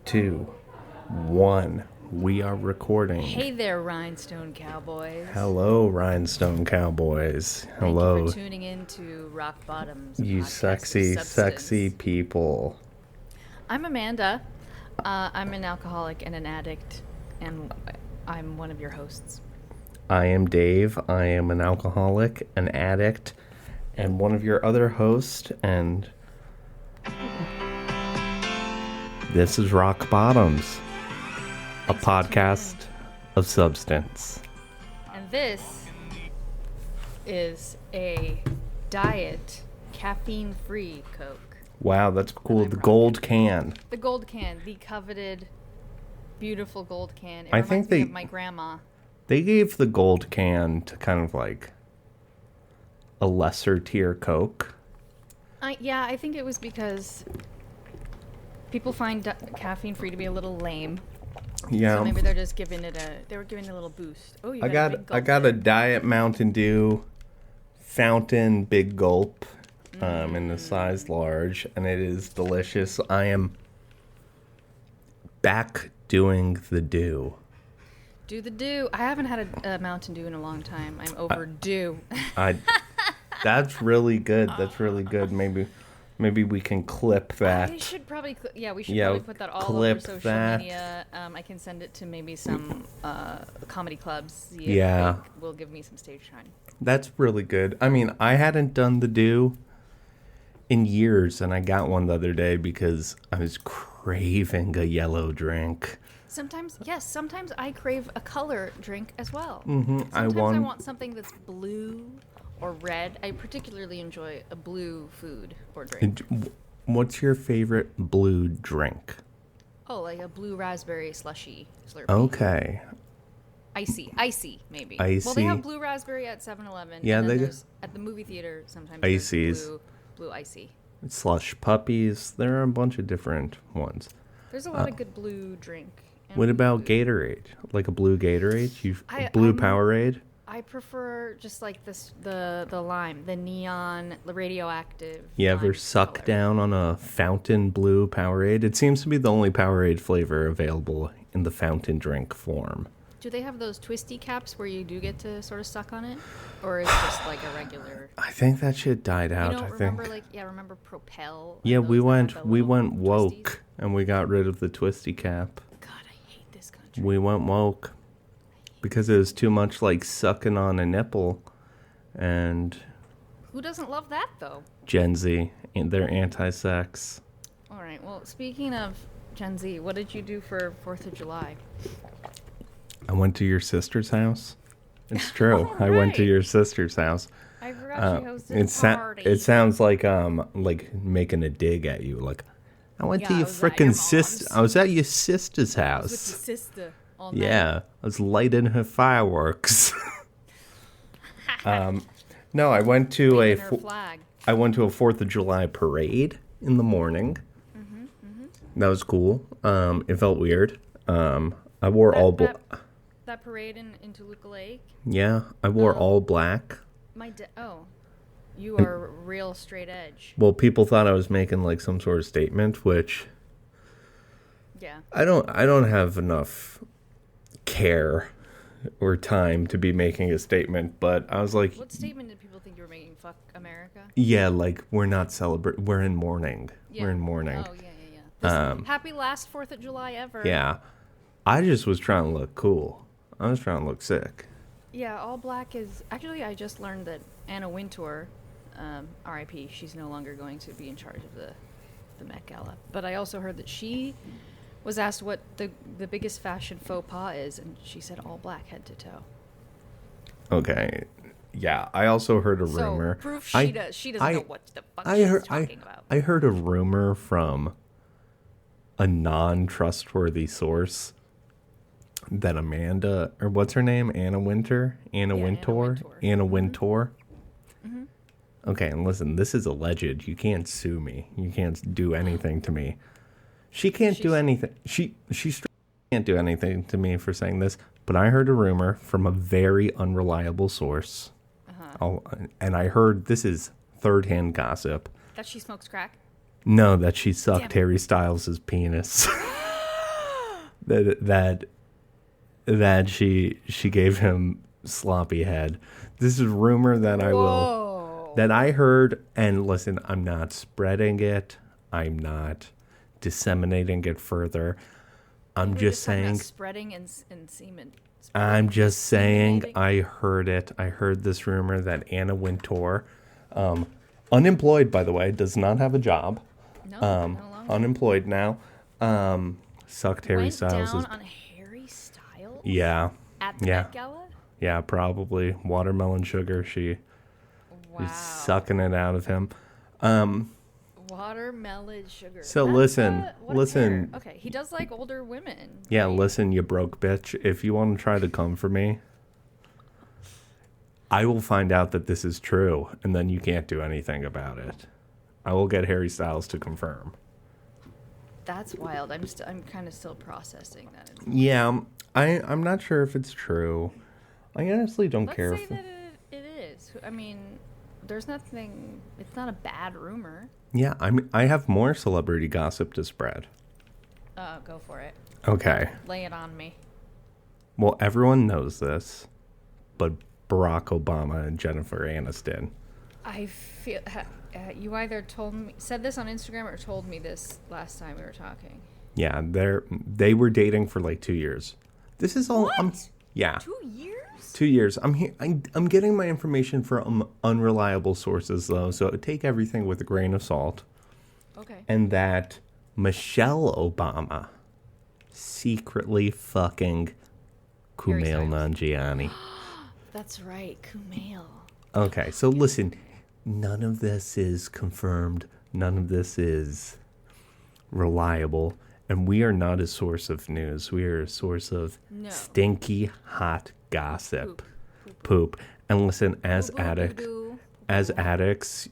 2, 1. We are recording. Hey there, Rhinestone Cowboys. Hello, Rhinestone Cowboys. Hello. Thank you for tuning in to Rock Bottoms. You sexy people. I'm Amanda. I'm an alcoholic and an addict, and I'm one of your hosts. I am Dave. I am an alcoholic, an addict, and one of your other hosts, and this is Rock Bottoms, a podcast of substance. And this is a diet, caffeine-free Coke. Wow, that's cool. The gold can. The gold can, the coveted, beautiful gold can. It I reminds think me of my grandma. They gave the gold can to kind of like a lesser tier Coke. Yeah, I think it was because people find caffeine free to be a little lame. Yeah. So maybe they're just giving it a little boost. Oh, you got a big gulp. I got a Diet Mountain Dew fountain big gulp in the size large, and it is delicious. I am back doing the dew. Do the dew. I haven't had a Mountain Dew in a long time. I'm overdue. That's really good. That's really good. Maybe we can clip that. We should probably probably put that all over social media. I can send it to maybe some comedy clubs. See if they will give me some stage time. That's really good. I mean, I hadn't done the dew in years, and I got one the other day because I was craving a yellow drink. Sometimes I crave a color drink as well. Mm-hmm. I want something that's blue or red. I particularly enjoy a blue food or drink. What's your favorite blue drink? Oh, like a blue raspberry slushy Slurpee. Okay. Icy, maybe. Icy. Well, they have blue raspberry at 7-Eleven. Yeah, and they do. At the movie theater, sometimes Ices. there's blue icy. Slush puppies. There are a bunch of different ones. There's a lot of good blue drink. What about Gatorade? Like a blue Gatorade? Blue Powerade? I prefer just like the lime, the neon, the radioactive. You ever suck color. down on a fountain blue Powerade? It seems to be the only Powerade flavor available in the fountain drink form. Do they have those twisty caps where you do get to sort of suck on it? Or is it just like a regular... I think that shit died out. You don't remember remember Propel? Yeah, we went woke twisties? And we got rid of the twisty cap. God, I hate this country. We went woke because it was too much like sucking on a nipple, and who doesn't love that though? Gen Z, and they're anti-sex. All right. Well, speaking of Gen Z, what did you do for 4th of July? I went to your sister's house. It's true. Right. I went to your sister's house. I forgot she hosted a party. It sounds like making a dig at you. Like, I went to your frickin' sister. I was at your sister's house. I was with your sister all night. Yeah, I was lighting her fireworks. No, I went to a 4th of July parade in the morning. That was cool. It felt weird. I wore all black. That parade in Toluca Lake? Yeah, I wore all black. You are real straight edge. Well, people thought I was making like some sort of statement, which I don't have enough care or time to be making a statement, but I was like, what statement did people think you were making? Fuck America? Yeah, like we're not celebrating. We're in mourning. Yeah. We're in mourning. Oh yeah. Happy last 4th of July ever. Yeah, I just was trying to look cool. I was trying to look sick. Yeah, all black is... Actually, I just learned that Anna Wintour, R.I.P., she's no longer going to be in charge of the Met Gala. But I also heard that she was asked what the biggest fashion faux pas is, and she said all black head to toe. Okay. Yeah, I also heard a rumor. So, proof she doesn't know what the fuck she's talking about. I heard a rumor from a non-trustworthy source that Amanda, or what's her name? Anna Wintour? Anna Wintour. Mm-hmm. Okay, and listen, this is alleged. You can't sue me. You can't do anything to me. She can't do anything. She can't do anything to me for saying this, but I heard a rumor from a very unreliable source. And I heard, this is third-hand gossip. That she smokes crack? No, that she sucked Harry Styles' penis. that she gave him sloppy head. This is rumor that I heard, and listen, I'm not spreading it. I'm not disseminating it further. I'm just saying spreading and semen. I'm just saying I heard it. I heard this rumor that Anna Wintour, unemployed by the way, does not have a job. No, no longer. Unemployed now. Sucked Harry Styles. Went down on Harry Styles? Yeah. At the Met Gala? Yeah, probably. Watermelon sugar. She's sucking it out of him. Watermelon sugar. So listen. Okay, he does like older women. Yeah, right? listen, you broke bitch. If you want to try to come for me, I will find out that this is true, and then you can't do anything about it. I will get Harry Styles to confirm. That's wild. I'm kind of still processing that. Yeah, I'm not sure if it's true. I honestly don't care. Let's say that it is. I mean, there's nothing. It's not a bad rumor. Yeah, I have more celebrity gossip to spread. Go for it. Okay. Lay it on me. Well, everyone knows this, but Barack Obama and Jennifer Aniston. I feel you either said this on Instagram or told me this last time we were talking. Yeah, they were dating for like 2 years. This is all. What? Yeah. 2 years? 2 years. I'm getting my information from unreliable sources though, so take everything with a grain of salt. Okay. And that Michelle Obama secretly fucking Kumail Nanjiani. That's right, Kumail. Okay, so listen, none of this is confirmed. None of this is reliable. And we are not a source of news. We are a source of stinky, hot gossip. Poop. And listen, as addicts,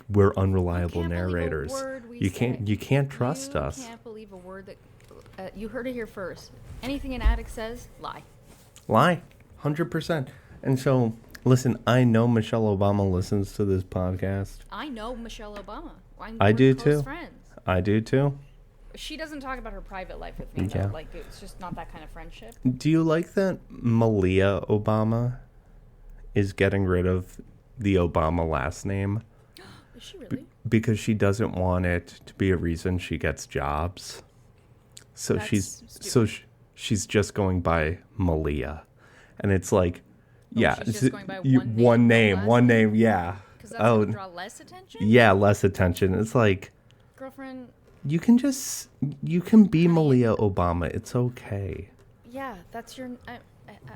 we're unreliable narrators. You can't trust us. You can't believe a word that you heard it here first. Anything an addict says, lie. Lie, 100%. And so, listen, I know Michelle Obama listens to this podcast. I know Michelle Obama. I do too. Friends. I do too. She doesn't talk about her private life with me, though. Like, it's just not that kind of friendship. Do you like that Malia Obama is getting rid of the Obama last name? Is she really? Because she doesn't want it to be a reason she gets jobs. So she's just going by Malia. And it's like, she's just going by one name, yeah. Because that's going to draw less attention? Yeah, less attention. It's like, girlfriend, you can be Malia Obama. It's okay. yeah, that's your...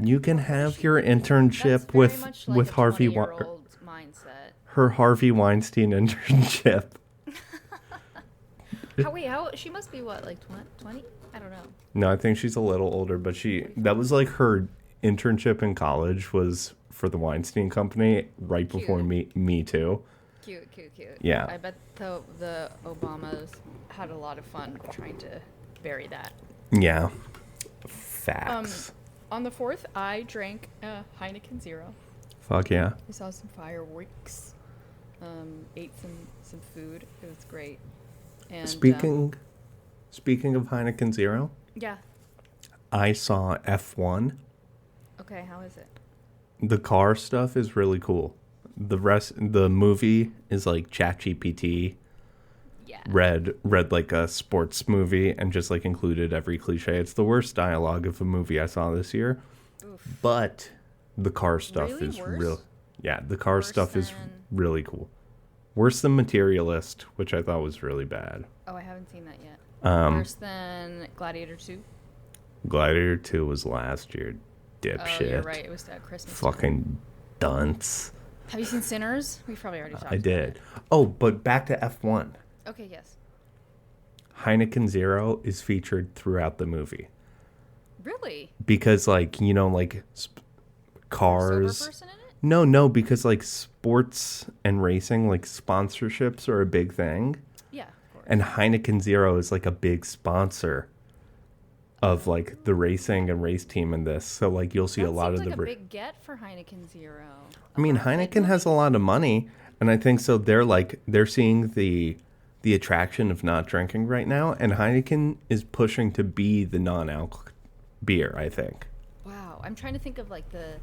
you can have your internship with Harvey mindset. Her Harvey Weinstein internship. How she must be what, like 20? I don't know. No, I think she's a little older, but that was like her internship in college was for the Weinstein Company right before Me Too. Cute. Yeah. I bet the Obamas had a lot of fun trying to bury that. Yeah. Facts. On the 4th, I drank Heineken Zero. Fuck yeah. We saw some fireworks. Ate some food. It was great. And Speaking of Heineken Zero. Yeah. I saw F1. Okay, how is it? The car stuff is really cool. The movie is like ChatGPT. Yeah. Read like a sports movie and just like included every cliche. It's the worst dialogue of a movie I saw this year. Oof. But the car stuff is real. Yeah, the car stuff is really cool. Worse than Materialist, which I thought was really bad. Oh, I haven't seen that yet. Worse than Gladiator 2? Gladiator 2 was last year, dipshit. Oh, you're right. It was at Christmas. Fucking dunce. Have you seen Sinners? We've probably already talked about it. I did. Oh, but back to F1. Okay, yes. Heineken Zero is featured throughout the movie. Really? Because, like, cars... Sober person in it? No, because, like, sports and racing, like, sponsorships are a big thing. Yeah, of course. And Heineken Zero is, like, a big sponsor of, like, the racing and race team in this. So, like, you'll see a lot of the... That seems like a big get for Heineken Zero. I mean, Heineken has a lot of money, and I think so they're seeing the the attraction of not drinking right now, and Heineken is pushing to be the non-alc beer, I think. Wow. I'm trying to think of like the...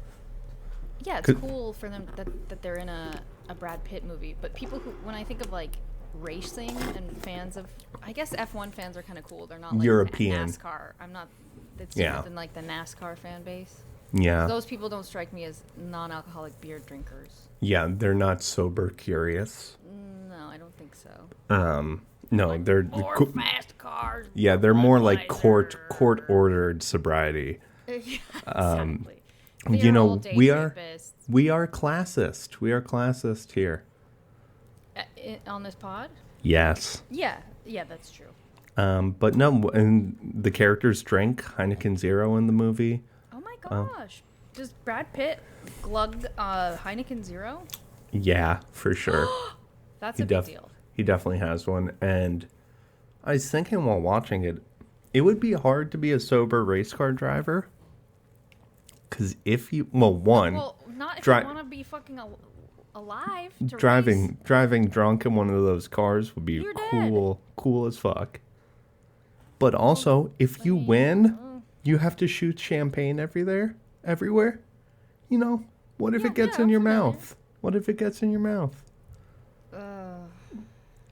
Yeah, it's cool for them that they're in a Brad Pitt movie. But people who... When I think of like racing and fans of... I guess F1 fans are kind of cool. They're not like European. NASCAR. I'm not... It's different than like the NASCAR fan base. Yeah. Those people don't strike me as non-alcoholic beer drinkers. Yeah, they're not sober curious. No, I don't think so. No, like they're more fast cars. Yeah, they're more like court ordered sobriety. Yeah, exactly. You know, we are classist. We are classist here. On this pod? Yes. Yeah, that's true. But no, and the characters drink Heineken Zero in the movie. Oh my gosh. Does Brad Pitt glug Heineken Zero? Yeah, for sure. That's a big deal. He definitely has one. And I was thinking while watching it, it would be hard to be a sober race car driver. Because if you... Well, not if you want to be fucking alive to race. Driving drunk in one of those cars would be cool as fuck. But also, if you win, you have to shoot champagne everywhere. You know, what if it gets in your mouth? What if it gets in your mouth?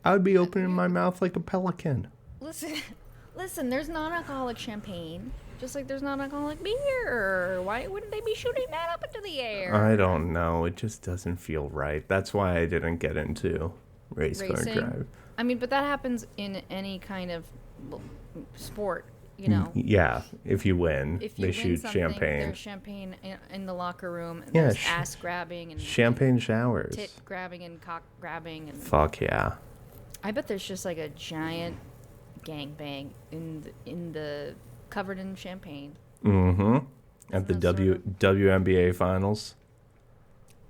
I would be opening my mouth like a pelican. Listen, there's non-alcoholic champagne, just like there's non-alcoholic beer. Why wouldn't they be shooting that up into the air? I don't know. It just doesn't feel right. That's why I didn't get into racing car drive. I mean, but that happens in any kind of sport, you know. Yeah, if you win, they shoot champagne. There's champagne in the locker room. And there's ass grabbing and champagne showers, tit grabbing and cock grabbing and. Fuck yeah! I bet there's just like a giant gangbang in the covered in champagne. Mm-hmm. At the WNBA finals.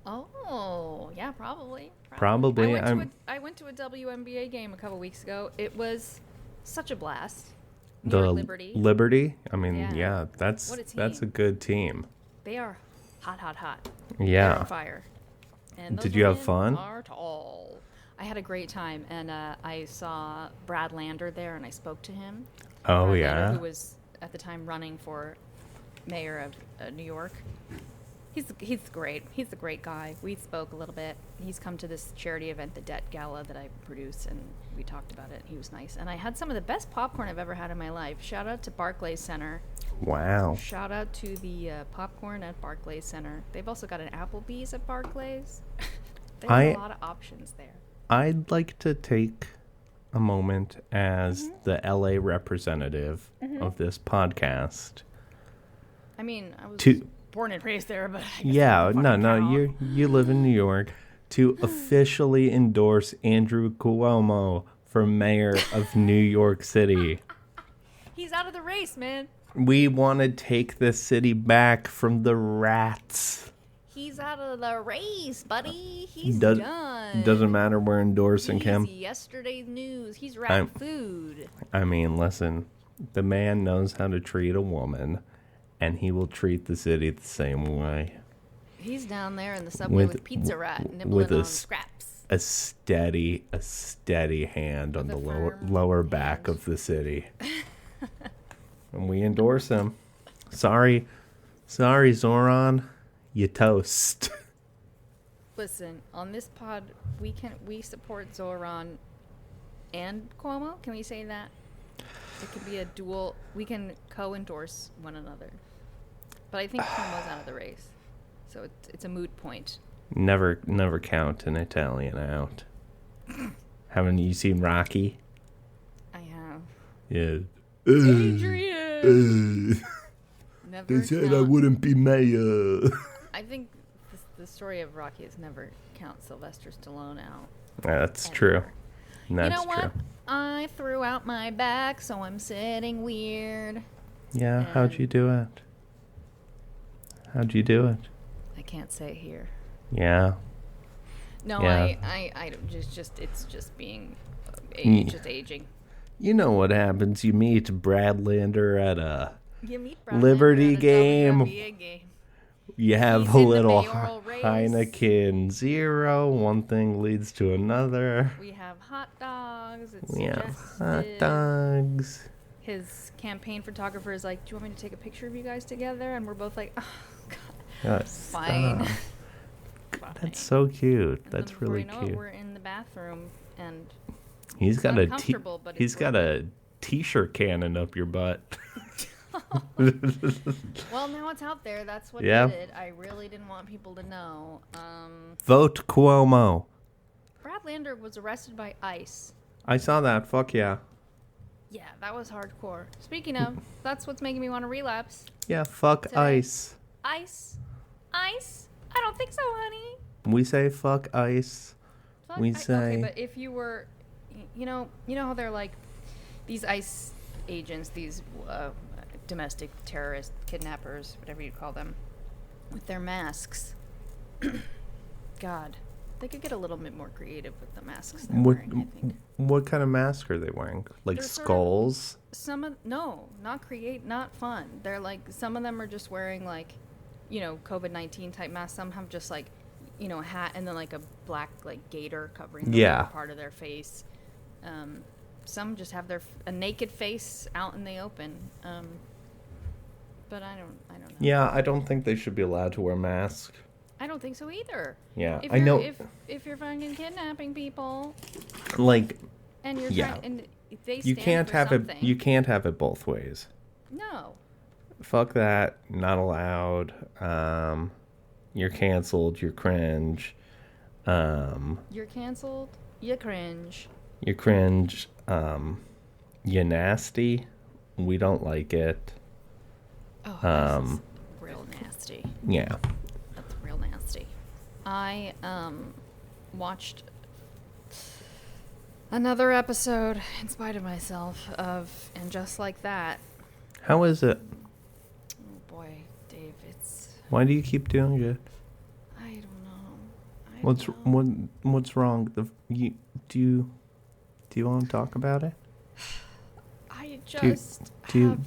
Oh yeah, probably. Probably. I went to a WNBA game a couple weeks ago. It was such a blast. Liberty. I mean, yeah, that's a good team. They are hot. Yeah. They're on fire. And did you have fun? Are tall. I had a great time, and I saw Brad Lander there, and I spoke to him. Oh, Brad yeah. Lander, who was at the time running for mayor of New York. He's great. He's a great guy. We spoke a little bit. He's come to this charity event, the Debt Gala, that I produce, and we talked about it. He was nice. And I had some of the best popcorn I've ever had in my life. Shout out to Barclays Center. Wow. Shout out to the popcorn at Barclays Center. They've also got an Applebee's at Barclays. They have a lot of options there. I'd like to take a moment as the LA representative of this podcast. I mean, I was born and raised there, but you live in New York, to officially endorse Andrew Cuomo for mayor of New York City. He's out of the race, man. We want to take this city back from the rats. He's out of the race, buddy. He's done. Doesn't matter. We're endorsing him. Yesterday's news. He's rat food. I mean, listen, the man knows how to treat a woman, and he will treat the city the same way. He's down there in the subway with Pizza Rat, nibbling on scraps. A steady hand on the lower back of the city. And we endorse him. Sorry, Zoran. You toast. Listen, on this pod, we support Zoran and Cuomo. Can we say that? It could be a dual. We can co-endorse one another. But I think Cuomo's out of the race, so it's a moot point. Never count an Italian out. Haven't you seen Rocky? I have. Yeah. Adrian. They said I wouldn't be mayor. I think the story of Rocky is never count Sylvester Stallone out. That's true. That's you know what? true. I threw out my back, so I'm sitting weird. Yeah, how'd you do it? I can't say it here. Yeah. No, yeah. I just it's just being just aging. You know what happens? You meet Brad Lander at a Liberty game. You have He's a in the little mayoral race. Heineken Zero. One thing leads to another. We have hot dogs. It's We have hot suggested. dogs. His campaign photographer is like, "Do you want me to take a picture of you guys together?" And we're both like, "Oh, God, Yes. fine." Fine. That's so cute. And That's then before really you know cute. It, we're in the bathroom, and He's got a uncomfortable, but he's it's got a t-shirt cannon up your butt. well, now it's out there. That's what Yeah. did it. I really didn't want people to know. Vote Cuomo. Brad Lander was arrested by ICE. I saw that. Fuck yeah. Yeah, that was hardcore. Speaking of, that's what's making me want to relapse. Yeah, fuck Today. ICE. ICE? ICE? I don't think so, honey. We say fuck ICE. Fuck, We say... Okay, but if you were... You know how they're like... These ICE agents, these domestic terrorist kidnappers, whatever you call them, with their masks. God, they could get a little bit more creative with the masks they're wearing, I think. What kind of mask are they wearing? Like They're skulls? Not fun. They're like, some of them are just wearing like, COVID-19 type masks. Some have just like, a hat and then like a black like gaiter covering the lower part of their face. Some just have a naked face out in the open. But I don't know. Yeah, I don't think they should be allowed to wear masks. I don't think so either. Yeah, I know. If you're fucking kidnapping people, like, and you're yeah, trying, and they you stand can't for have something. it. You can't have it both ways. No. Fuck that. Not allowed. You're canceled. You're cringe. You're canceled. You cringe. You're cringe. You nasty. We don't like it. Oh, this is real nasty. Yeah. That's real nasty. I watched another episode, in spite of myself, of And Just Like That. How is it? Oh boy, Dave, it's... Why do you keep doing it? I don't know. What's wrong? Do you want to talk about it? I Do just you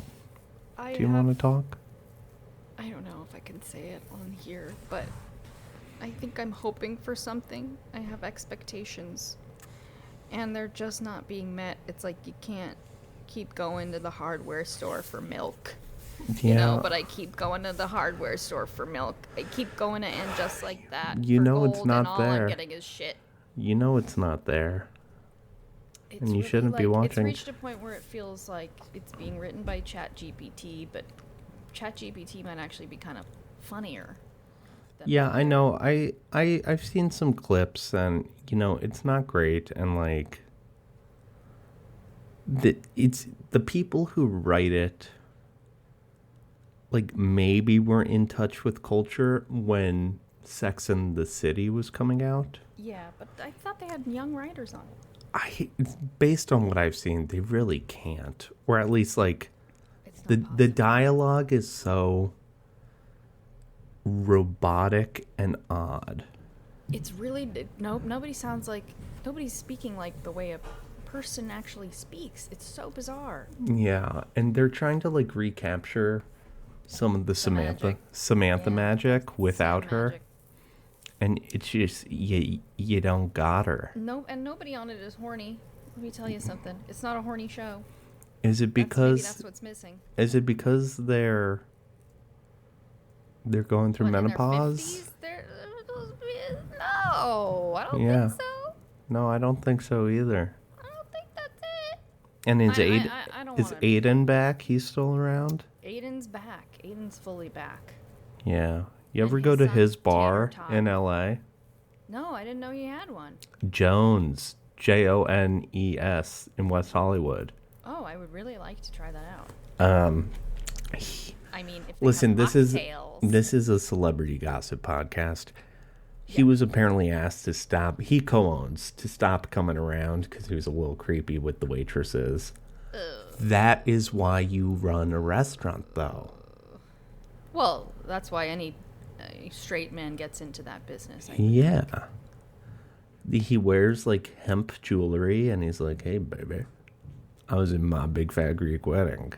want to talk? I don't know if I can say it on here, but I think I'm hoping for something. I have expectations, and they're just not being met. It's like you can't keep going to the hardware store for milk. Yeah. But I keep going to the hardware store for milk. I keep going to And Just Like That. It's not and all there. I'm getting is shit. It's not there. And you shouldn't be watching. It's reached a point where it feels like it's being written by ChatGPT, but ChatGPT might actually be kind of funnier. Yeah, I know. I've seen some clips, and it's not great. And like, it's the people who write it. Like, maybe were in touch with culture when Sex and the City was coming out. Yeah, but I thought they had young writers on it. Based on what I've seen, they really can't. Or at least, like, the dialogue is so robotic and odd. It's really... Nobody sounds like... Nobody's speaking like the way a person actually speaks. It's so bizarre. Yeah, and they're trying to, like, recapture some of the Samantha magic without her. Magic. And it's just, you don't got her. No, and nobody on it is horny. Let me tell you something. It's not a horny show. Is it because... That's what's missing. Is it because they're going through menopause? No, I don't think so. No, I don't think so either. I don't think that's it. And is Aiden back? He's still around? Aiden's back. Aiden's fully back. Yeah. You ever go to his bar in L.A.? No, I didn't know he had one. Jones, Jones, in West Hollywood. Oh, I would really like to try that out. I mean, if listen, this is a celebrity gossip podcast. He was apparently asked to stop. He co-owns to stop coming around because he was a little creepy with the waitresses. That is why you run a restaurant, though. Well, that's why any straight man gets into that business. Yeah. He wears, like, hemp jewelry, and he's like, hey, baby, I was in my big fat Greek wedding.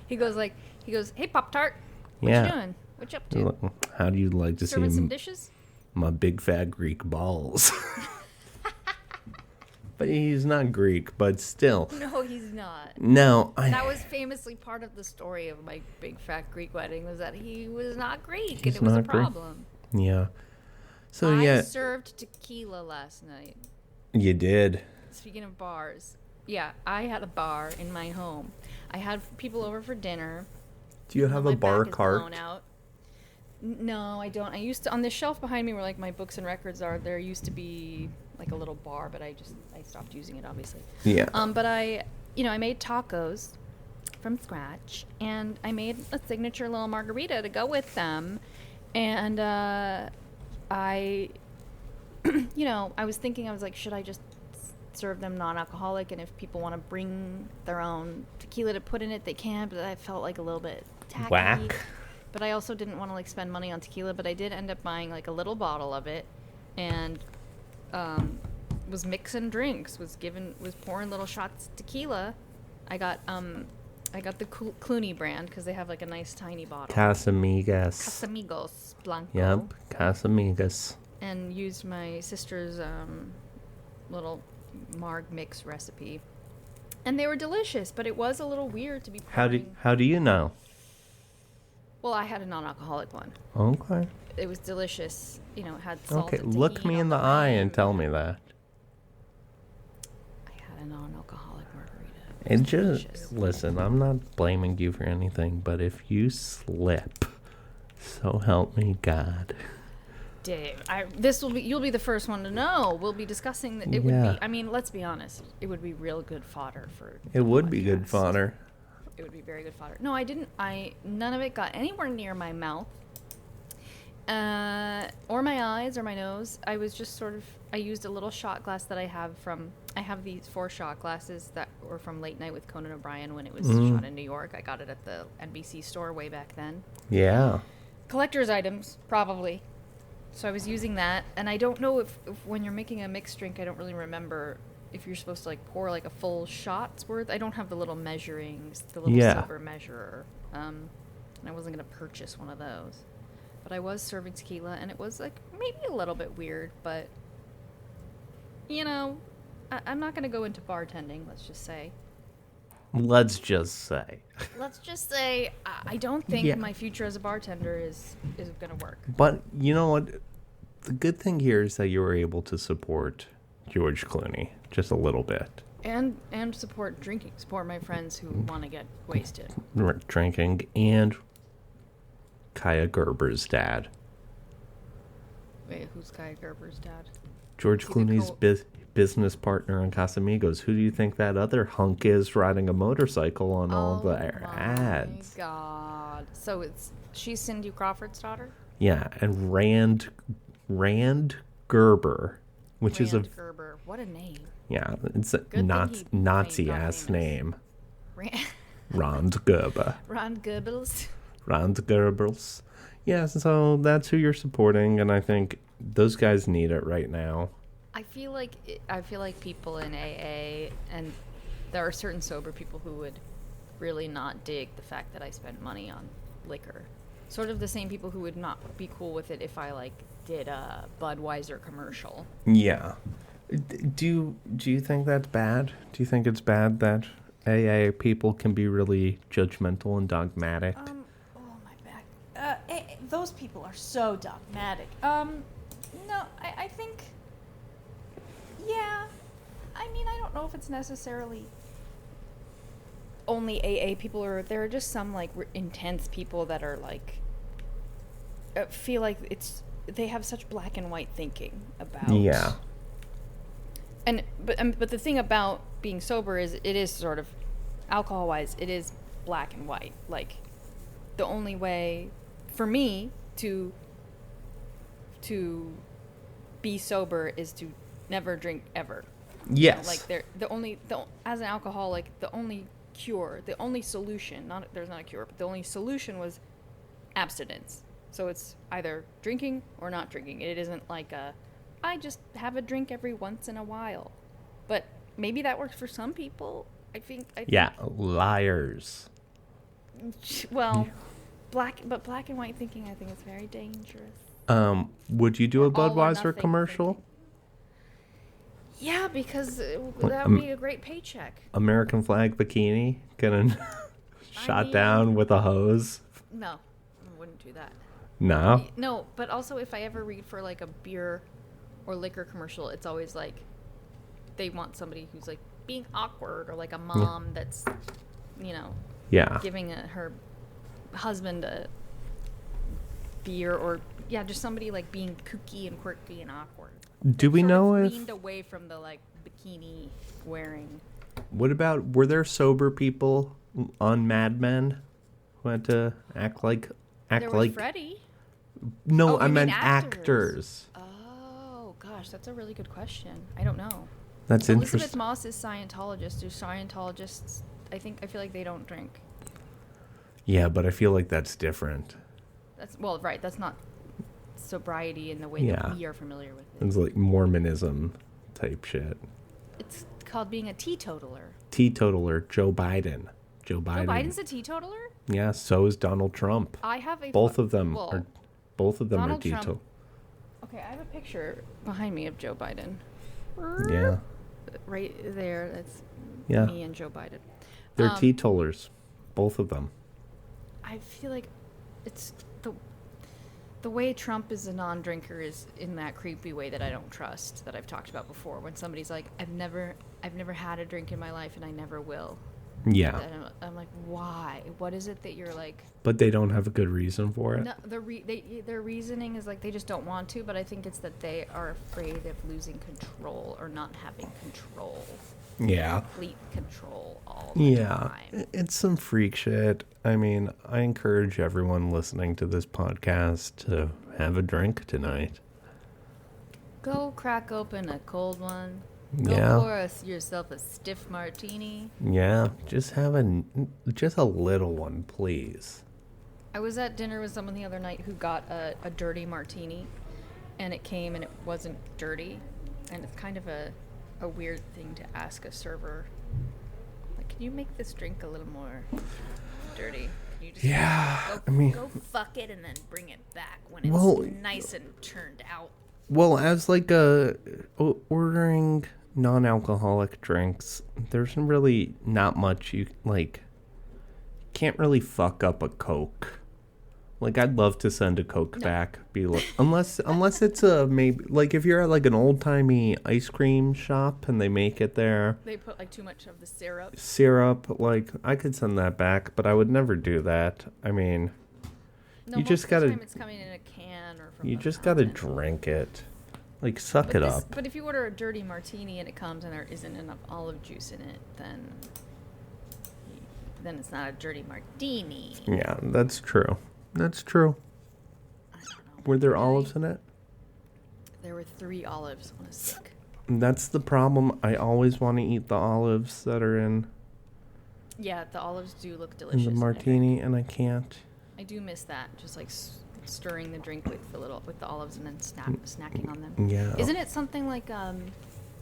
He goes, hey, Pop-Tart, What Yeah. you doing? What you up to? How do you like to Serving see some dishes? my big fat Greek balls? But he's not Greek, but still. No, he's not. No, That was famously part of the story of my big fat Greek wedding, was that he was not Greek, and it was a problem. Yeah. So I served tequila last night. You did. Speaking of bars, yeah, I had a bar in my home. I had people over for dinner. Do you have a bar cart? No, I don't. I used to, on the shelf behind me where like my books and records are, there used to be like a little bar, but I stopped using it, obviously. Yeah. But I made tacos from scratch, and I made a signature little margarita to go with them, and I was thinking, I was like, should I just serve them non-alcoholic, and if people want to bring their own tequila to put in it, they can, but I felt like a little bit tacky. Whack. But I also didn't want to like spend money on tequila, but I did end up buying like a little bottle of it, and was mixing drinks, was pouring little shots of tequila. I got the Clooney brand because they have like a nice tiny bottle. Casamigos Blanco. Yep, Casamigos. And used my sister's little marg mix recipe, and they were delicious. But it was a little weird to be pouring. How do you know? Well, I had a non-alcoholic one. Okay. It was delicious. It had salt. Okay, and look tahini me on in the eye and tell me that. I had a non-alcoholic margarita. And just listen, I'm not blaming you for anything, but if you slip, so help me God. Dave, you'll be the first one to know. We'll be discussing that. It would be. I mean, let's be honest. It would be real good fodder for. It would be good fodder. It would be very good fodder. No, I didn't. None of it got anywhere near my mouth, or my eyes, or my nose. I was just I used a little shot glass that I have these 4 shot glasses that were from Late Night with Conan O'Brien when it was shot in New York. I got it at the NBC store way back then. Yeah. Collector's items, probably. So I was using that, and I don't know if when you're making a mixed drink, I don't really remember if you're supposed to like pour like a full shot's worth. I don't have the little measurings, the little silver measurer, and I wasn't going to purchase one of those. But I was serving tequila, and it was like maybe a little bit weird, but I'm not going to go into bartending, let's just say. Let's just say I don't think my future as a bartender is going to work. But you know what? The good thing here is that you were able to support George Clooney just a little bit. And support my friends who want to get wasted. Drinking, and Kaya Gerber's dad. Wait, who's Kaya Gerber's dad? George Clooney's business partner on Casamigos. Who do you think that other hunk is riding a motorcycle on all the ads? Oh my God. So she's Cindy Crawford's daughter? Yeah, and Rand Gerber, which is Gerber. What a name. Yeah, it's a Nazi-ass name. Rand Gerber. Rand Goebbels. Rand Goebbels. Yeah, so that's who you're supporting, and I think those guys need it right now. I feel like people in AA, and there are certain sober people who would really not dig the fact that I spent money on liquor. Sort of the same people who would not be cool with it if I like did a Budweiser commercial. Yeah. Do you think that's bad? Do you think it's bad that AA people can be really judgmental and dogmatic? Oh my back. Those people are so dogmatic. No, I think. Yeah, I mean, I don't know if it's necessarily only AA people, or there are just some like intense people that are like feel like they have such black and white thinking about. Yeah. But the thing about being sober is it is sort of alcohol wise, it is black and white. Like the only way for me to be sober is to never drink ever. Yes. Like as an alcoholic, the only solution, there's not a cure, but the only solution was abstinence. So it's either drinking or not drinking. It isn't like I just have a drink every once in a while. But maybe that works for some people. I think yeah, liars. Well, black and white thinking, I think, is very dangerous. Would you do a Or all or Budweiser nothing commercial? thinking. Yeah, because that would be a great paycheck. American flag bikini getting shot down with a hose? No, I wouldn't do that. No? No, but also if I ever read for like a beer or liquor commercial, it's always like they want somebody who's like being awkward, or like a mom that's, you know, giving her husband a beer, or just somebody like being kooky and quirky and awkward. Do we know if leaned away from the like bikini wearing? What about, were there sober people on Mad Men who had to act like There was Freddie. No, Oh, I you meant mean actors. Oh gosh, that's a really good question. I don't know. That's Elizabeth interesting. Moss is Scientologist. Do Scientologists? I feel like they don't drink. Yeah, but I feel like that's different. That's right. That's not sobriety in the way Yeah. that we are familiar with it. It's like Mormonism type shit. It's called being a teetotaler. Teetotaler, Joe Biden. Joe Biden's a teetotaler? Yeah, so is Donald Trump. I have a Both of them are Donald teetotal. Trump. Okay, I have a picture behind me of Joe Biden. Yeah. Right there, that's Yeah. me and Joe Biden. They're teetotalers. Both of them. I feel like it's the way Trump is a non-drinker is in that creepy way that I don't trust, that I've talked about before, when somebody's like, I've never had a drink in my life and I never will. Yeah. And I'm like, why? What is it that you're like? But they don't have a good reason for it. No, their reasoning is like they just don't want to, but I think it's that they are afraid of losing control or not having control. Yeah. Complete control all the time. It's some freak shit. I mean, I encourage everyone listening to this podcast to have a drink tonight. Go crack open a cold one. Go pour yourself a stiff martini. Yeah, just have just a little one, please. I was at dinner with someone the other night who got a dirty martini, and it came and it wasn't dirty, and it's kind of a weird thing to ask a server. Like, can you make this drink a little more dirty? Can you just go fuck it and then bring it back when it's nice and turned out? Well, as like ordering non-alcoholic drinks, there's really not much you like. Can't really fuck up a Coke. Like, I'd love to send a Coke back, unless it's a maybe, like if you're at like an old timey ice cream shop and they make it there. They put like too much of the syrup. Like I could send that back, but I would never do that. I mean, you just gotta. It's coming in a can or from. You just gotta drink it. Like, suck it up. But if you order a dirty martini and it comes and there isn't enough olive juice in it, then it's not a dirty martini. Yeah, that's true. That's true. I don't know. Were there olives in it? There were 3 olives on a stick. That's the problem. I always want to eat the olives that are in Yeah, the olives do look delicious. the martini, and I can't. I do miss that. Just like stirring the drink with the olives and then snacking on them. Yeah. Isn't it something like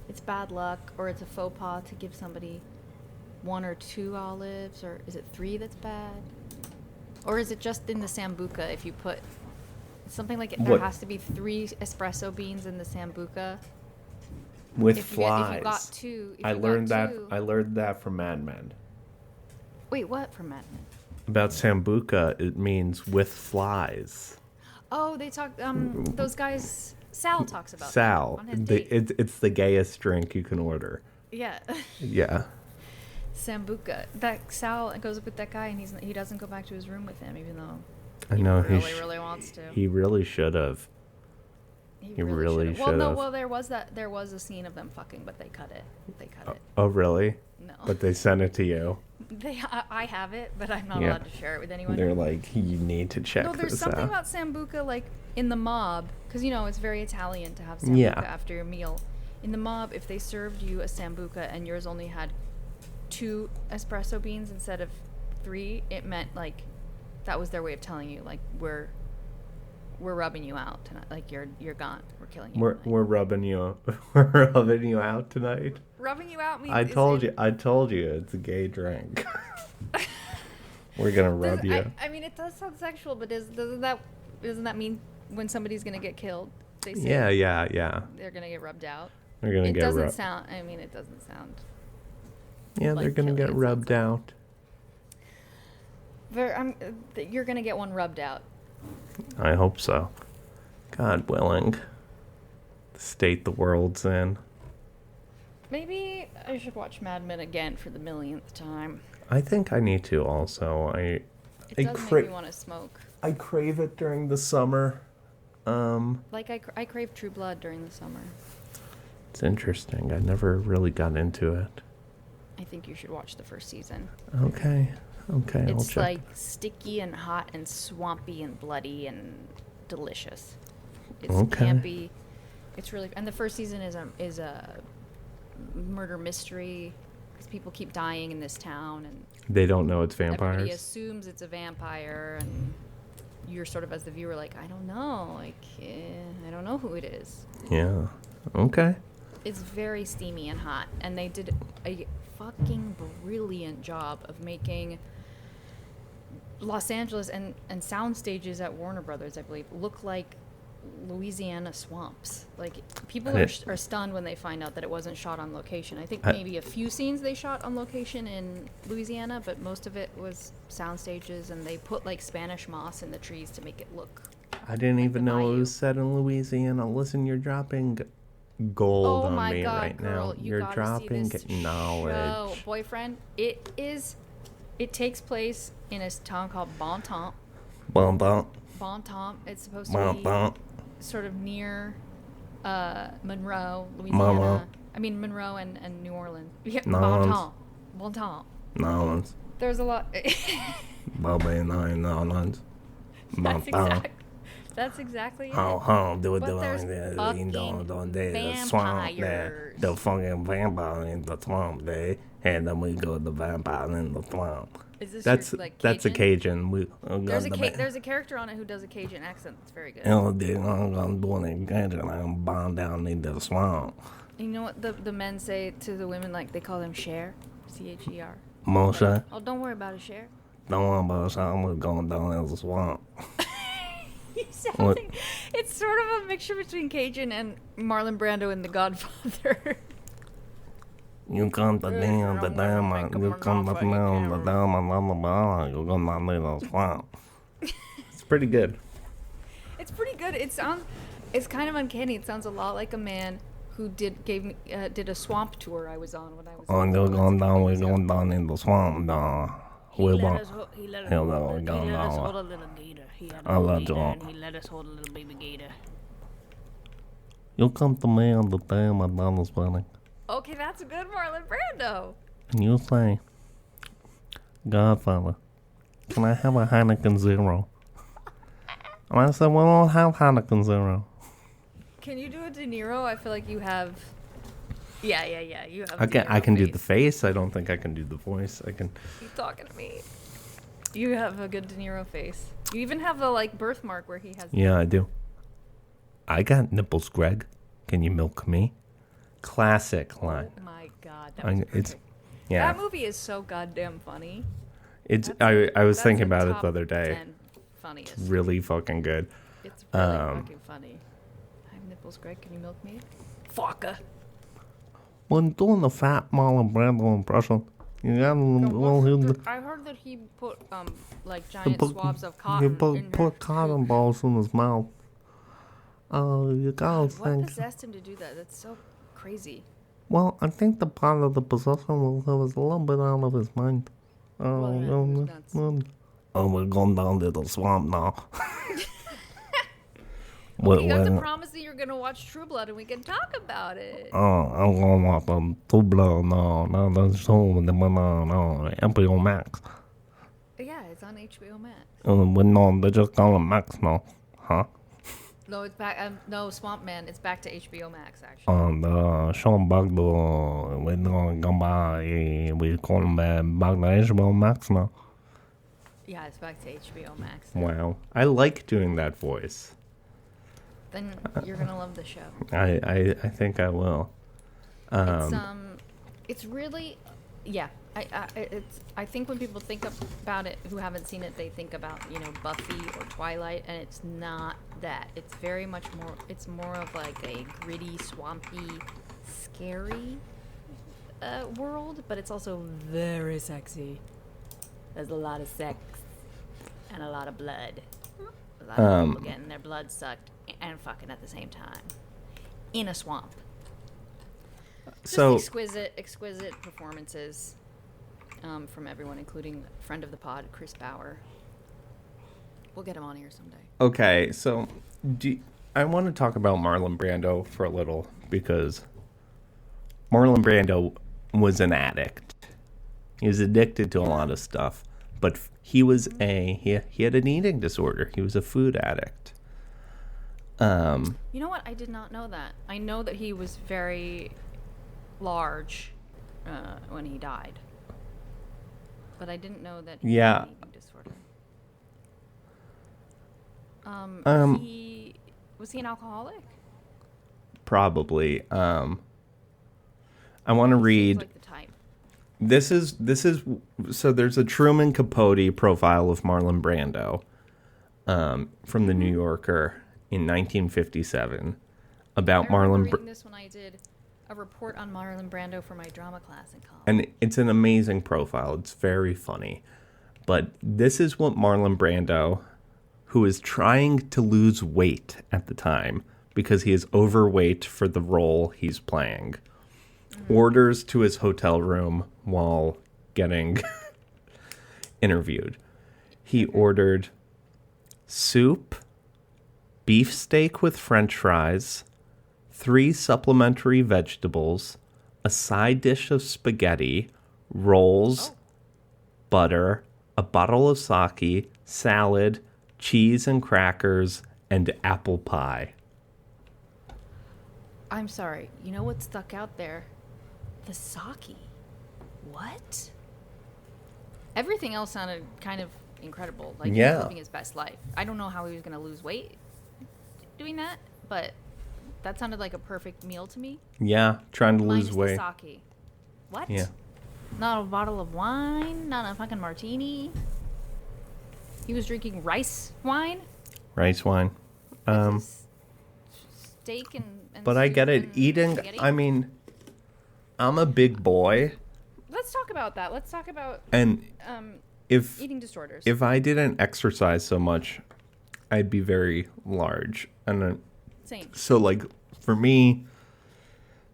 it's bad luck or it's a faux pas to give somebody 1 or 2 olives, or is it 3 that's bad? Or is it just in the sambuca if you put something like there has to be 3 espresso beans in the sambuca? With if flies. If you got 2, I learned that from Mad Men. Wait, what from Mad Men? About sambuca, it means with flies. Oh, they talk. Those guys. Sal talks about Sal. that on his date. It's the gayest drink you can order. Yeah. Yeah. Sambuca. That Sal goes up with that guy, and he doesn't go back to his room with him, even though I know he really wants to. He really should have. He really should have. Well, there was a scene of them fucking, but they cut it. Oh, really? No. But they sent it to you. I have it, but I'm not allowed to share it with anyone. They're like, you need to check this out. No, there's something about Sambuca, like, in the mob, because, it's very Italian to have Sambuca after your meal. In the mob, if they served you a Sambuca and yours only had 2 espresso beans instead of 3, it meant, like, that was their way of telling you, like, we're rubbing you out tonight. Like, you're gone. We're killing you. We're rubbing you out tonight. Rubbing you out means I told you it's a gay drink. We're gonna rub you. I mean, that sounds sexual, but doesn't that mean when somebody's gonna get killed, they say Yeah. they're gonna get rubbed out? They're gonna get rubbed. It doesn't sound. Yeah, like they're gonna killing. get rubbed out. You're gonna get one rubbed out. I hope so. God willing. The state the world's in. Maybe I should watch Mad Men again for the millionth time. I think I need to also. It does make me want to smoke. I crave it during the summer. I crave True Blood during the summer. It's interesting. I never really got into it. I think you should watch the first season. Okay, I'll check. It's like sticky and hot and swampy and bloody and delicious. It's campy. It's really, and the first season is a murder mystery because people keep dying in this town and they don't know it's vampires. Everybody assumes it's a vampire, and you're sort of as the viewer like, I don't know, I don't know who it is. Yeah. Okay. It's very steamy and hot, and they did a fucking brilliant job of making Los Angeles and sound stages at Warner Brothers, I believe, look like Louisiana swamps. Like, people are stunned when they find out that it wasn't shot on location. I think maybe a few scenes they shot on location in Louisiana, but most of it was sound stages, and they put like Spanish moss in the trees to make it look. I didn't even know it was set in Louisiana. Listen, you're dropping gold on me right girl, now. You're dropping knowledge. Show. Boyfriend, it takes place in a town called Bontemps. Bontemps. It's supposed to be sort of near Monroe, Louisiana. I mean Monroe and New Orleans. Yeah, Bontemps. There's a lot. That's exactly it. But there's fucking vampires. The fucking vampire in the swamp there, and then we go the vampire in the swamp. Is this that's your, like, that's a Cajun. There's a character on it who does a Cajun accent. That's very good. I'm doing a Cajun. I'm bound down in the swamp. You know what the men say to the women? Like, they call them Cher, Cher. Moshe. Oh, don't worry about it, Cher. Don't worry about it. I'm going down in the swamp. It's sort of a mixture between Cajun and Marlon Brando in The Godfather. You come to down the dam, you come to down the dam, and you're going down in the swamp. It's pretty good. It's pretty good. It's kind of uncanny. It sounds a lot like a man who did a swamp tour I was on when I was. Oh, we're going down in the swamp now. He let us hold a little gator. He had a little gator, and he let us hold a little baby gator. You come to me on the dam at Donald's wedding. Okay, that's a good Marlon Brando. And you say, Godfather, can I have a Heineken Zero? And I said, well, I don't have Heineken Zero. Can you do a De Niro? I feel like you have. Yeah. You have. I can do the face. I don't think I can do the voice. I can. You talking to me? You have a good De Niro face. You even have the birthmark where he has. Yeah, I do. I got nipples, Greg. Can you milk me? Classic line. Oh my God, that movie is so goddamn funny. I was thinking about it the other day. Funniest. It's really fucking good. It's really fucking funny. I have nipples, Greg. Can you milk me? Fucker. When doing the fat Marlon Brando impression, you got I heard that he put giant swabs of cotton. He put cotton balls in his mouth. Oh, you gotta think. What possessed him to do that? That's so crazy. Well, I think the part of the possession was a little bit out of his mind. Well, we're going down to the swamp now. You have to promise that you're going to watch True Blood and we can talk about it. Oh, I'm going to watch True Blood. No, that's so. No, HBO Max. Yeah, it's on HBO Max. No, they just call it Max now. Huh? No, it's back. No, Swamp Man. It's back to HBO Max, actually. Sean Brando, we're going to come by. We call him back to HBO Max now. Yeah, it's back to HBO Max. Wow. I like doing that voice. Then you're going to love the show. I think I will. It's really... Yeah. I think when people think about it who haven't seen it, they think about, Buffy or Twilight, and it's not that. It's very much more, it's more of like a gritty, swampy, scary world, but it's also very sexy. There's a lot of sex and a lot of blood. A lot of people getting their blood sucked and fucking at the same time in a swamp. So Just exquisite performances from everyone, including friend of the pod, Chris Bauer. We'll get him on here someday. okay, so I want to talk about Marlon Brando for a little, because Marlon Brando was an addict. He was addicted to a lot of stuff, but he had an eating disorder. He was a food addict. You know what? I did not know that. I know that he was very large when he died, but I didn't know that he had an eating disorder. Was he an alcoholic? Probably. I want to read. Like the type. This is so there's a Truman Capote profile of Marlon Brando from the New Yorker in 1957 about I remember reading this when I did a report on Marlon Brando for my drama class in college. And it's an amazing profile. It's very funny. But this is what Marlon Brando, who is trying to lose weight at the time because he is overweight for the role he's playing, orders to his hotel room while getting interviewed. He ordered soup, beefsteak with French fries, 3 supplementary vegetables, a side dish of spaghetti, rolls, butter, a bottle of sake, salad, cheese and crackers, and apple pie. I'm sorry. You know what stuck out there? The sake. What? Everything else sounded kind of incredible. Like he was living his best life. I don't know how he was going to lose weight doing that, but that sounded like a perfect meal to me. Yeah, trying to lose weight. The sake. What? Yeah. Not a bottle of wine? Not a fucking martini? He was drinking rice wine? Rice wine. Steak and but I get it. Eating, spaghetti? I mean, I'm a big boy. Let's talk about that. Let's talk about if eating disorders. If I didn't exercise so much, I'd be very large. And same. So, like, for me,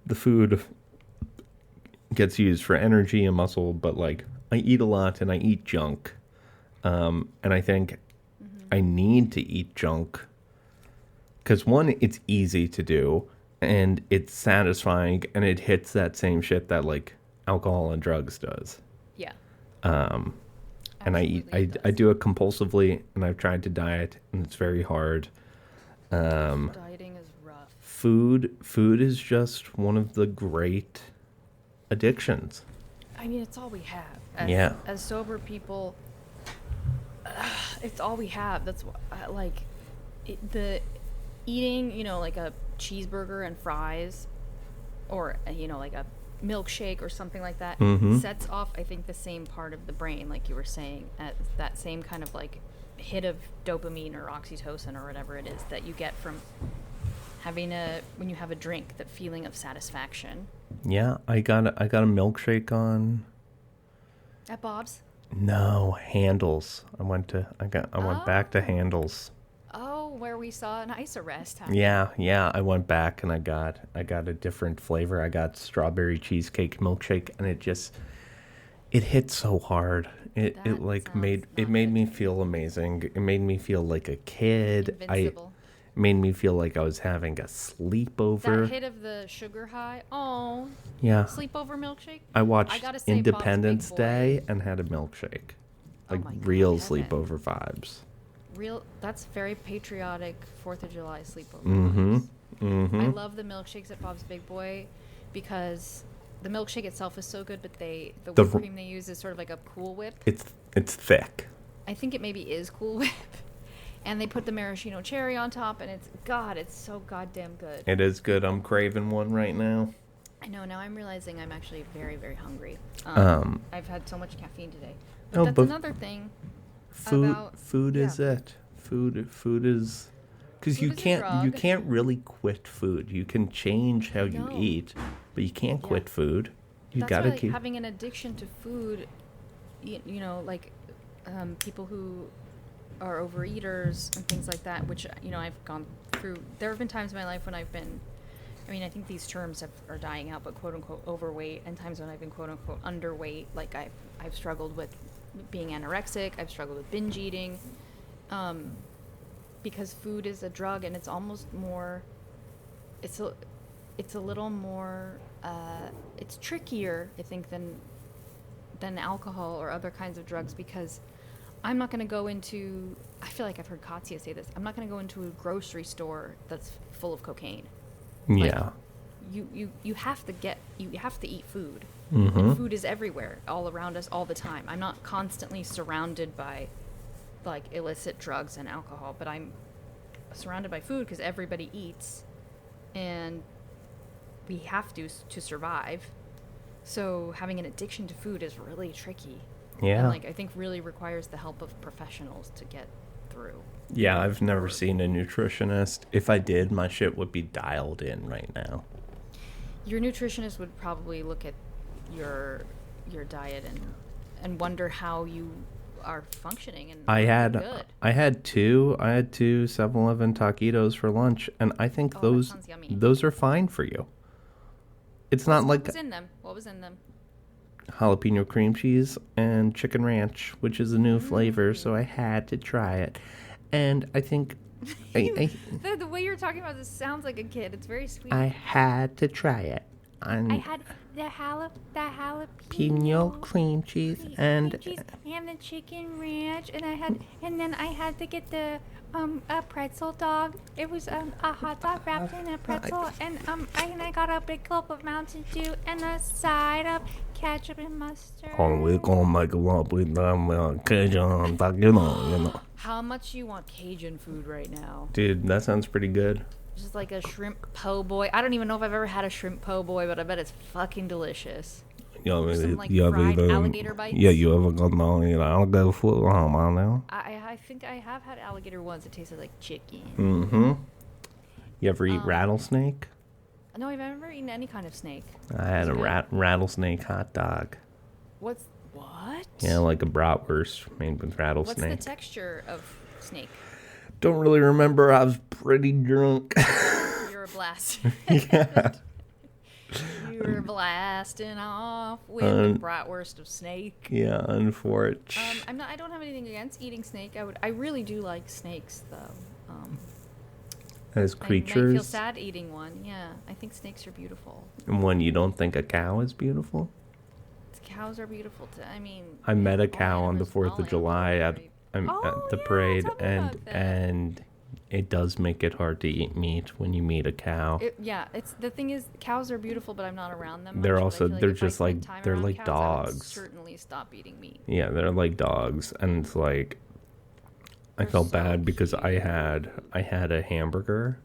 the food gets used for energy and muscle, but, like, I eat a lot and I eat junk. And I think I need to eat junk because, one, it's easy to do and it's satisfying and it hits that same shit that, like, alcohol and drugs does. Yeah. And I do it compulsively, and I've tried to diet, and it's very hard. Dieting is rough. Food is just one of the great addictions. I mean, it's all we have. As sober people, it's all we have. That's the eating, like a cheeseburger and fries, or like a milkshake or something like that, sets off, I think, the same part of the brain, like you were saying, at that same kind of like hit of dopamine or oxytocin or whatever it is that you get from when you have a drink, that feeling of satisfaction. Yeah, I got a milkshake on at Bob's. No, Handles. I went back to Handles. Oh, where we saw an ice arrest happen. Yeah. I went back and I got a different flavor. I got strawberry cheesecake milkshake, and it hit so hard. It made me feel amazing. It made me feel like a kid. Invincible. It made me feel like I was having a sleepover. That hit of the sugar high. Oh. Yeah. Sleepover milkshake. I watched Independence Day and had a milkshake. Like real sleepover vibes. That's very patriotic 4th of July sleepover. I love the milkshakes at Bob's Big Boy because the milkshake itself is so good, but the whipped cream they use is sort of like a Cool Whip. It's thick. I think it maybe is Cool Whip. And they put the maraschino cherry on top, and it's so goddamn good. It is good. I'm craving one right now. I know. Now I'm realizing I'm actually very, very hungry. I've had so much caffeine today. But Oh, that's but another thing. Food is yeah. it. Food is, because Food is a you drug. can't really quit food. You can change how you No. eat, but you can't Yeah. quit food. You That's gotta why keep. having an addiction to food, you know, like people who are overeaters and things like that, which, you know, I've gone through. There have been times in my life when I've been, I mean, I think these terms are dying out, but quote unquote overweight, and times when I've been quote unquote underweight. Like I've struggled with being anorexic. I've struggled with binge eating, because food is a drug, and it's almost more. It's a little more. It's trickier, I think, than alcohol or other kinds of drugs, because I'm not going to go into. I feel like I've heard Katya say this. I'm not going to go into a grocery store that's full of cocaine. Yeah. You have to eat food. Mm-hmm. And food is everywhere, all around us, all the time. I'm not constantly surrounded by like illicit drugs and alcohol, but I'm surrounded by food because everybody eats, and we have to survive. So having an addiction to food is really tricky. Yeah. And like I think really requires the help of professionals to get through. Yeah, I've never seen a nutritionist. If I did, my shit would be dialed in right now. Your nutritionist would probably look at your diet and wonder how you are functioning and I had good. two 7-Eleven taquitos for lunch, and I think Oh, that those sounds yummy. those are fine for you. It's not like What was in them? What was in them? jalapeno cream cheese and chicken ranch, which is a new flavor, so I had to try it. And I think The way you're talking about this sounds like a kid. It's very sweet. I had to try it. I had the jalapeno Pino cream cheese and the chicken ranch, and then I had to get the a pretzel dog. It was a hot dog wrapped in a pretzel, and I got a big gulp of Mountain Dew and a side of ketchup and mustard. we're gonna make it up with Cajun taquino, How much you want Cajun food right now? Dude, that sounds pretty good. Just like a shrimp po' boy. I don't even know if I've ever had a shrimp po' boy, but I bet it's fucking delicious. Some like fried alligator bites. Yeah, you ever got alligator foot? Oh, man, now. I think I have had alligator once. It tasted like chicken. Mm-hmm. You ever eat rattlesnake? No, I've never eaten any kind of snake. I had Is a it good? rattlesnake hot dog. What? Yeah, like a bratwurst made with What's rattlesnake. the texture of snake? Don't really remember. I was pretty drunk. You're a blast. Yeah. You were blasting off with the bratwurst of snake. Yeah, unfortunately. I don't have anything against eating snake. I really do like snakes though. As I creatures. feel sad eating one. Yeah, I think snakes are beautiful. And when you don't think a cow is beautiful? Cows are beautiful too. I mean, I met a all cow on the animals- 4th all of July animals at, are great. at the yeah, parade, tell me and about that. and it does make it hard to eat meat when you meet a cow. It's the thing is, cows are beautiful, but I'm not around them. They're much, but I also- feel they're if I just spent like- time they're around like cows, I would dogs. certainly stop eating meat. Yeah, they're like dogs, and it's like I They're felt so bad because I cute. had a hamburger.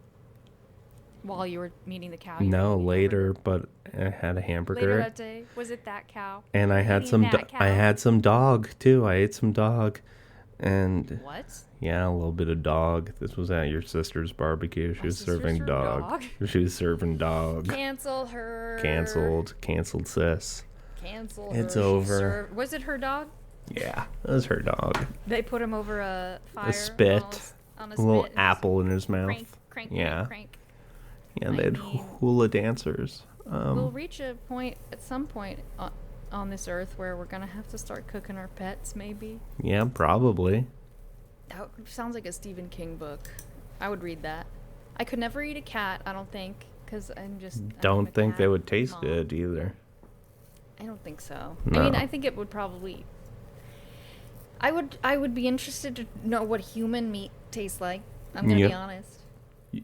While you were meeting the cow. you No, were eating later, hamburger. but I had a hamburger. Later that day, was it that cow? And I had Eating some that I cow? had some dog too. I ate some dog. And What? yeah, a little bit of dog. This was at your sister's barbecue. She My was sister serving served dog. dog? She was serving dog. Cancel her. Canceled sis. Cancel It's her. She over. was it her dog? Yeah, it was her dog. They put him over a fire. A spit. On A little spit and apple in his mouth. Crank, crank, Yeah. crank. Yeah, I they had mean- hula dancers. We'll reach a point at some point on this earth where we're gonna have to start cooking our pets. Maybe Yeah, probably. that sounds like a Stephen King book. I would read that. I could never eat a cat. I don't think, because I'm Don't a think they cat would taste mom. good either. I don't think so. No. I mean, I think it would probably. I would be interested to know what human meat tastes like. I'm gonna be Yeah. honest.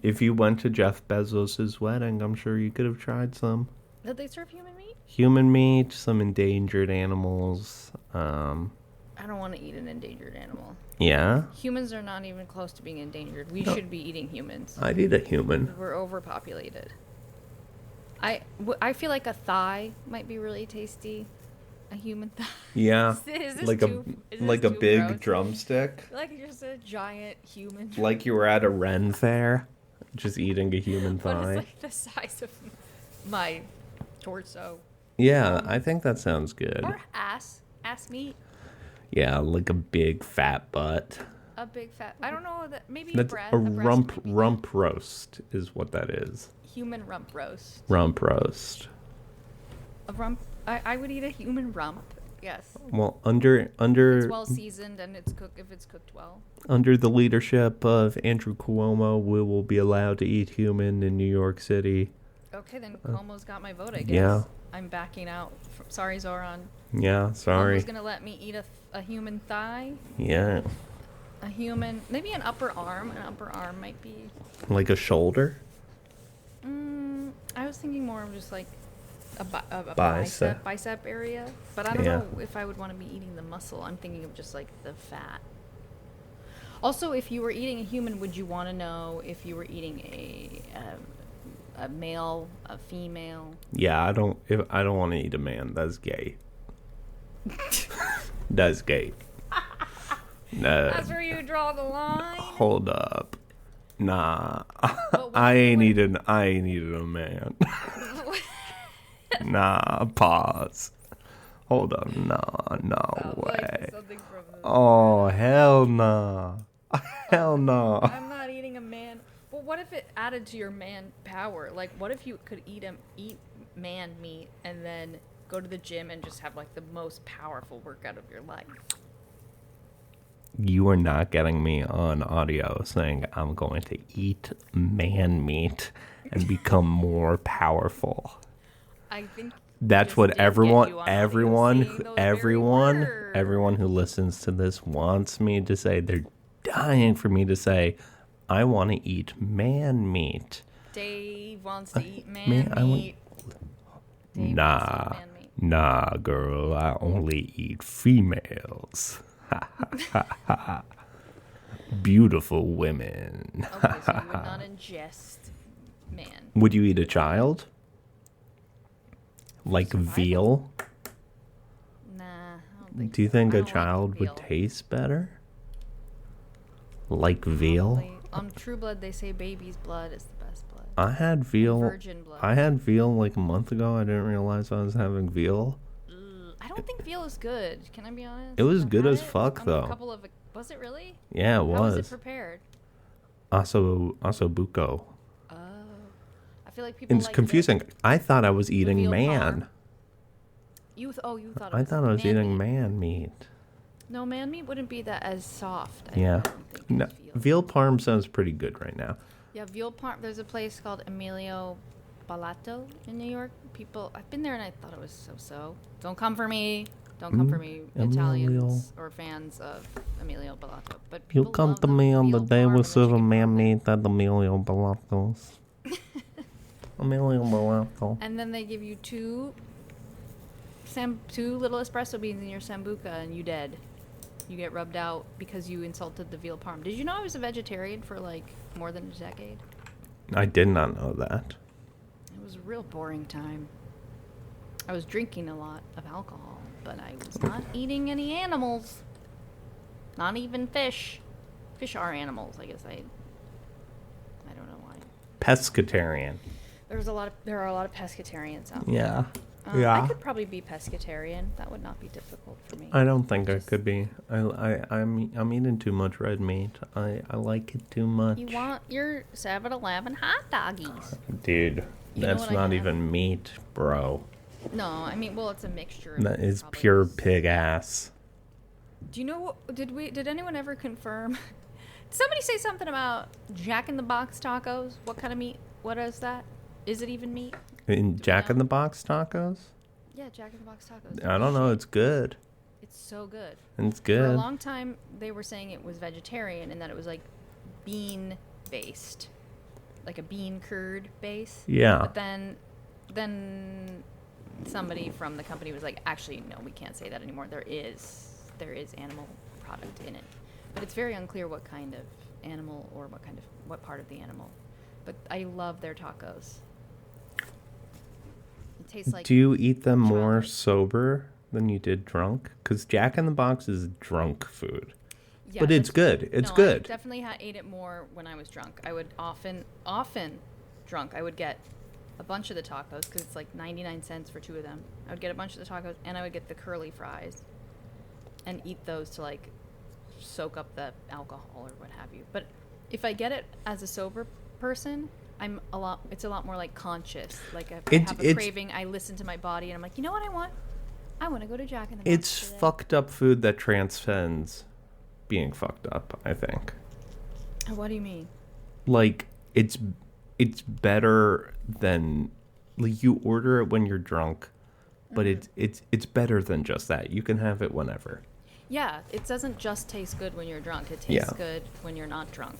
If you went to Jeff Bezos' wedding, I'm sure you could have tried some Did they serve human meat? human meat, some endangered animals. I don't want to eat an endangered animal. Yeah, Humans are not even close to being endangered. We No. should be eating humans. I'd eat a human. We're overpopulated. I feel like a thigh might be really tasty. A human thigh. Yeah, Is this like too, is this like a too big gross? drumstick, Like just a giant human. like you were at a Ren fair, just eating a human But it's thigh. like the size of my torso. Yeah, I think that sounds good. Or ass meat. Yeah, like a big fat butt. A big fat. I don't know that maybe That's breast. a breast might be rump roast is what that is. human rump roast. Rump roast. A rump. I would eat a human rump. Yes. Well, It's well seasoned and it's cooked if it's cooked well. under the leadership of Andrew Cuomo, we will be allowed to eat human in New York City. Okay, then Cuomo's got my vote. I guess. Yeah. I'm backing out. Sorry, Zoran. Yeah, sorry. Cuomo's gonna let me eat a human thigh. Yeah. A human, maybe an upper arm. An upper arm might be. Like a shoulder? I was thinking more of just like a Bicep. bicep area. But I don't Yeah. know if I would want to be eating the muscle. I'm thinking of just like the fat. Also, if you were eating a human, would you want to know if you were eating a male, a female? Yeah, I don't want to eat a man. That's gay. That's gay. No. That's where you draw the line. Hold up. Nah. But what I if you ain't were- eating a man. Nah, pause. Hold up. Nah, no Sounds like way. something from the- Oh, hell nah. Hell no. I'm not eating a man. Well, what if it added to your man power? Like, what if you could eat man meat and then go to the gym and just have like the most powerful workout of your life? You are not getting me on audio saying I'm going to eat man meat and become more powerful. I think That's just what did get everyone you on audio saying those very words. everyone who listens to this wants me to say. They're dying for me to say, I want to eat man meat. Dave wants to eat man I want- meat. Dave wants to Nah, eat man meat. nah, girl. I only eat females. Beautiful women. Okay, so you would not ingest man. Would you eat a child? Like veal? Nah, I don't think Do you so. think I a don't like child would veal. taste better? Like veal? Probably. On True Blood, they say baby's blood is the best blood. I had veal. Virgin blood. I had veal like a month ago. I didn't realize I was having veal. I don't think veal is good. Can I be honest? It was I've good had as it fuck, on though. A couple of. Was it really? Yeah, it How was it was. prepared? Buco. Oh, I feel like people. It's like confusing. I thought I was eating veal man. parm. You thought. It I was thought I was man eating meat. man meat. No, man meat wouldn't be that as soft. Yeah. I don't think, No, as veal parm sounds pretty good right now. Yeah, veal parm. There's a place called Emilio Balato in New York. I've been there and I thought it was so. Don't come for me. Don't come for me, Italians or fans of Emilio Balato. But You people come love to me on the veal day parm we and the serve a chicken man parm. meat at Emilio Balato's. Emilio Balato. And then they give you two little espresso beans in your sambuca, and you dead. You get rubbed out because you insulted the veal parm. Did you know I was a vegetarian for like more than a decade? I did not know that. It was a real boring time. I was drinking a lot of alcohol, but I was not eating any animals. Not even fish. Fish are animals, I guess. I don't know why. Pescatarian. There are a lot of pescatarians out there. Yeah. I could probably be pescatarian. That would not be difficult for me. I don't think I could be. I'm eating too much red meat. I like it too much. You want your 7-Eleven hot doggies. Dude, You know that's what I not have? even meat, bro. No, I mean, well, it's a mixture. Of That is probably- pure pig ass. Do you know what? Did anyone ever confirm? Did somebody say something about Jack in the Box tacos? What kind of meat? What is that? Is it even meat? In we Jack in know? the Box tacos? Yeah, Jack in the Box tacos. I don't know. It's good. It's so good. It's For a good. long time, they were saying it was vegetarian and that it was like bean based, like a bean curd base. Yeah. But then somebody from the company was like, actually, no, we can't say that anymore. There is animal product in it, but it's very unclear what kind of animal or what part of the animal. But I love their tacos. tastes like. Do you eat them more chocolate. sober than you did drunk? Because Jack in the Box is drunk food. Yeah, But it's that's- good. It's no, good. I definitely ate it more when I was drunk. I would often drunk. I would get a bunch of the tacos because it's like 99 cents for 2 of them. I would get a bunch of the tacos and I would get the curly fries and eat those to like soak up the alcohol or what have you. But if I get it as a sober person, it's a lot more like conscious. Like if I have a craving, I listen to my body and I'm like, you know what I want? I want to go to Jack in the Box It's today. fucked up food that transcends being fucked up, I think. What do you mean? Like, it's better than, like, you order it when you're drunk, but it's better than just that. You can have it whenever. Yeah, it doesn't just taste good when you're drunk. It tastes good when you're not drunk.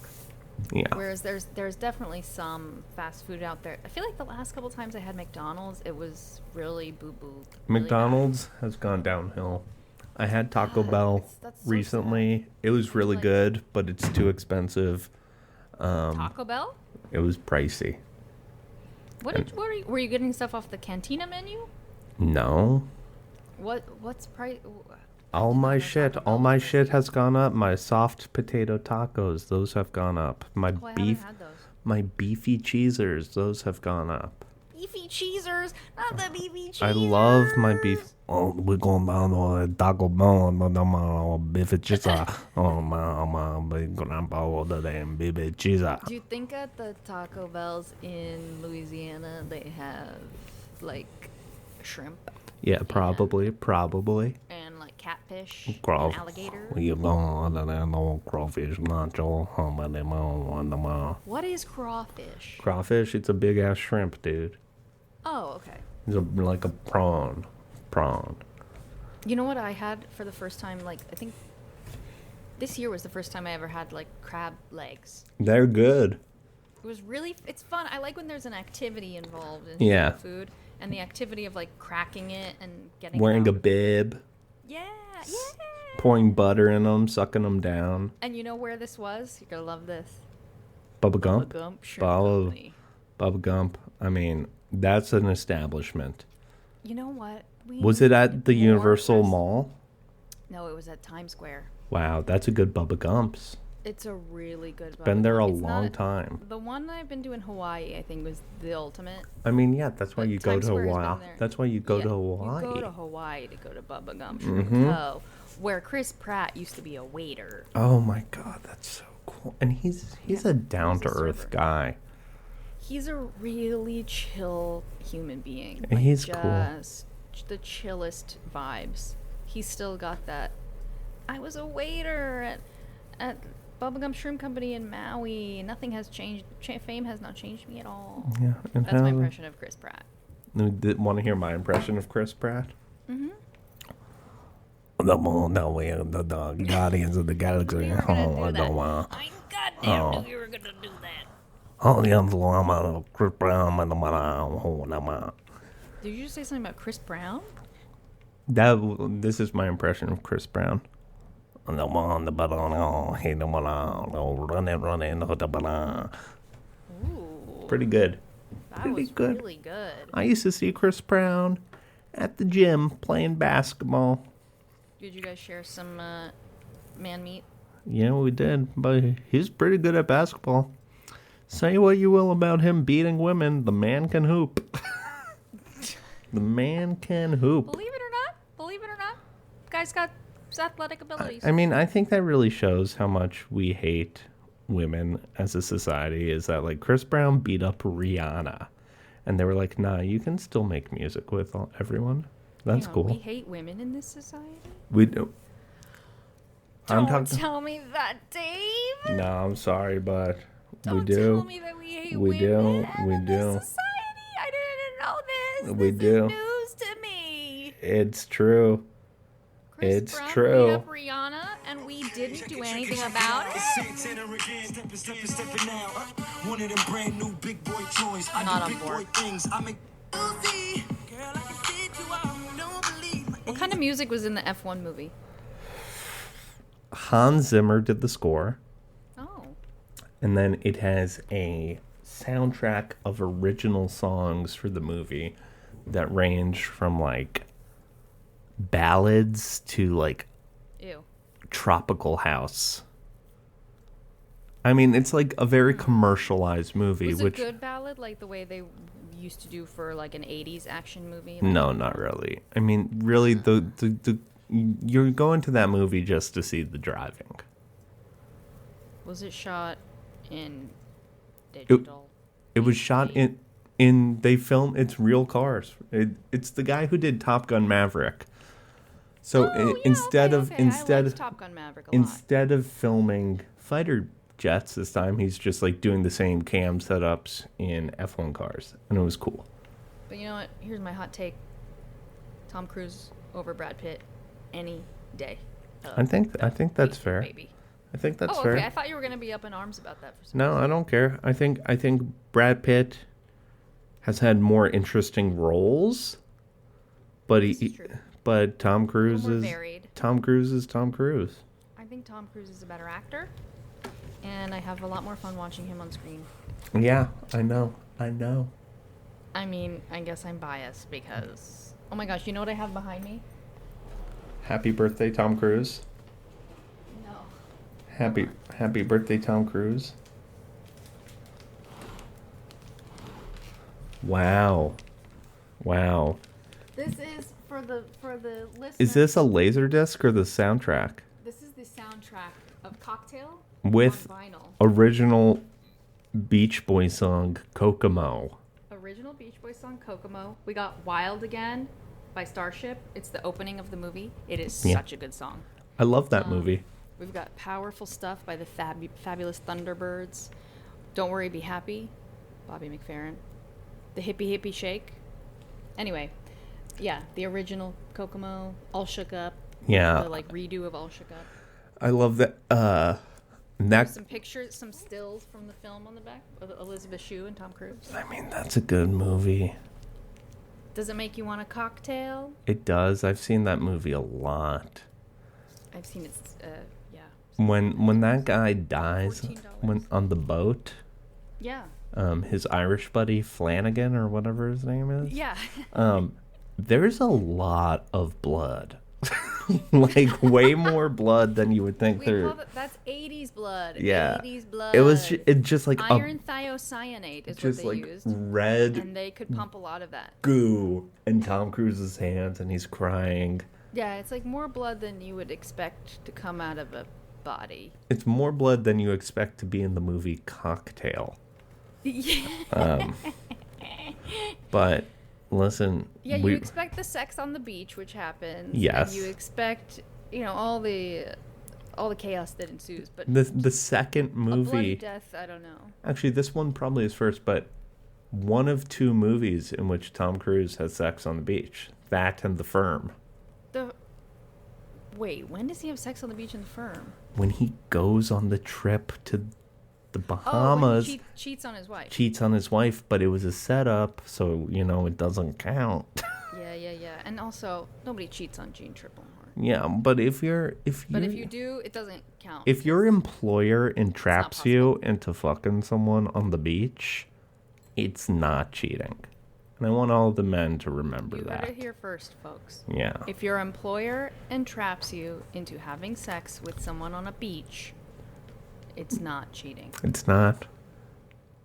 Yeah. Whereas there's definitely some fast food out there. I feel like the last couple times I had McDonald's, it was really boo-boo. McDonald's has gone downhill. I had Taco Bell that's so recently. It was really like- good, but it's too expensive. Taco Bell? It was pricey. Were you getting stuff off the Cantina menu? No. What's price? All my shit has gone up. My soft potato tacos, those have gone up. My Oh, I haven't had those. my beefy cheesers, those have gone up. Beefy cheesers, not the beefy cheesers. I love my beef. Oh, we're going down to Taco Bell, beefy cheeser. Oh my, we're gonna buy the damn beefy cheeser. Do you think at the Taco Bells in Louisiana they have like shrimp Yeah, probably. and like catfish Craw- and alligator? You go to that old crawfish nacho. What is crawfish? Crawfish, it's a big ass shrimp, dude. Oh, okay. It's like a prawn. You know what I had for the first time? Like I think this year was the first time I ever had like crab legs. They're good. It was really, it's fun. I like when there's an activity involved in Yeah. food, and the activity of like cracking it and getting Wearing it a out. bib, Yeah. pouring butter in them, sucking them down. And you know where this was? You're gonna love this. Bubba Gump? Gump Shrimp Bubba- Company. Bubba Gump. I mean, that's an establishment. You know what? Was it at the More Universal pres- Mall? No, it was at Times Square. Wow, that's a good Bubba Gump's. It's a really good. Been there a It's not long time. The one I've been to in Hawaii, I think, was the ultimate. I mean, yeah, that's why But you go Times to Square has Hawaii. been there. That's why you go to Yeah, Hawaii. You go to Hawaii to go to Bubba Gump Shrimp Mhm. Co., where Chris Pratt used to be a waiter. Oh my god, that's so cool. And he's a down to earth server. guy. He's a really chill human being. And he's cool. just the chillest vibes. He's still got that. I was a waiter at Bubblegum Shrimp Company in Maui. Nothing has changed. Fame has not changed me at all. Yeah, and That's my impression of Chris Pratt. Want to hear my impression of Chris Pratt? Mm-hmm. The Guardians of the Galaxy. You were gonna do that. want. I goddamn knew you were gonna do that. Chris Brown. Did you just say something about Chris Brown? This is my impression of Chris Brown. Ooh, Pretty good. that pretty was good. really good. I used to see Chris Brown at the gym playing basketball. Did you guys share some man meat? Yeah, we did, but he's pretty good at basketball. Say what you will about him beating women, the man can hoop. The man can hoop. Believe it or not, guy's got athletic abilities. I mean, I think that really shows how much we hate women as a society. Is that like Chris Brown beat up Rihanna, and they were like, "Nah, you can still make music with everyone. That's Hang on, cool." We hate women in this society. We do. I'm Don't talking. tell me that, Dave. No, I'm sorry, but Don't we do. tell me that we hate We do, women we in do. this society. I didn't know this. We This do. is news to me. It's true. Chris It's Brown true. beat up Rihanna, and we didn't do anything about it. Not on board. What kind of music was in the F1 movie? Hans Zimmer did the score, Oh, and then it has a soundtrack of original songs for the movie that range from like ballads to like Ew. tropical house. I mean, it's like a very commercialized movie. Was it which good ballad like the way they used to do for like an 80s action movie? Like, no, not really. I mean, really, the you're going to that movie just to see the driving. Was it shot in digital? It was shot in they film it's real cars. It's the guy who did Top Gun Maverick. So instead I of liked Top Gun Maverick a lot. instead of filming fighter jets this time, he's just like doing the same cam setups in F1 cars, and it was cool. But you know what? Here's my hot take: Tom Cruise over Brad Pitt any day. I think that's fair. Maybe. I think that's Oh, fair. okay. I thought you were gonna be up in arms about that for some No, reason. I don't care. I think Brad Pitt has had more interesting roles, but This is true. but Tom Cruise more is varied. Tom Cruise is Tom Cruise. I think Tom Cruise is a better actor, and I have a lot more fun watching him on screen. Yeah, I know. I mean, I guess I'm biased because, oh my gosh, you know what I have behind me? Happy birthday, Tom Cruise. No. Happy birthday, Tom Cruise. Wow. This is for the listeners. Is this a laser disc or the soundtrack? This is the soundtrack of Cocktail With on vinyl. original Beach Boy song, Kokomo. Original Beach Boys song Kokomo. We got Wild Again by Starship. It's the opening of the movie. It is Yeah. such a good song. I love that movie. We've got Powerful Stuff by the Fabulous Thunderbirds. Don't Worry, Be Happy, Bobby McFerrin. The Hippie Hippie Shake. Anyway, yeah, the original Kokomo, All Shook Up. Yeah. The like redo of All Shook Up. I love that. Some pictures, some stills from the film on the back of Elizabeth Shue and Tom Cruise. I mean, that's a good movie. Does it make you want a cocktail? It does. I've seen that movie a lot. I've seen it. Yeah. When that guy dies, $14. when on the boat, Yeah. his Irish buddy Flanagan or whatever his name is. Yeah. There's a lot of blood. Like way more blood than you would think We there. call that's 80s blood. Yeah. 80s blood. It just like iron thiocyanate is just what they like used. red And they could pump a lot of that. goo in Tom Cruise's hands, and he's crying. Yeah, it's like more blood than you would expect to come out of a body. It's more blood than you expect to be in the movie Cocktail. Yeah. But listen, Yeah, you expect the sex on the beach, which happens. Yes. And you expect, all the chaos that ensues. But the second a bloody movie. death, I don't know. Actually, this one probably is first, but one of two movies in which Tom Cruise has sex on the beach. That and The Firm. Wait, when does he have sex on the beach in The Firm? When he goes on the trip to the Oh, when Bahamas, he cheats on his wife. cheats on his wife, but it was a setup, so it doesn't count. Yeah. And also, nobody cheats on Gene Triplehorn. Yeah, but if But if you do, it doesn't count. if your employer entraps possible. you into fucking someone on the beach, it's not cheating. And I want all the men to remember You that. heard it here first, folks. Yeah. If your employer entraps you into having sex with someone on a beach, it's not cheating. It's not.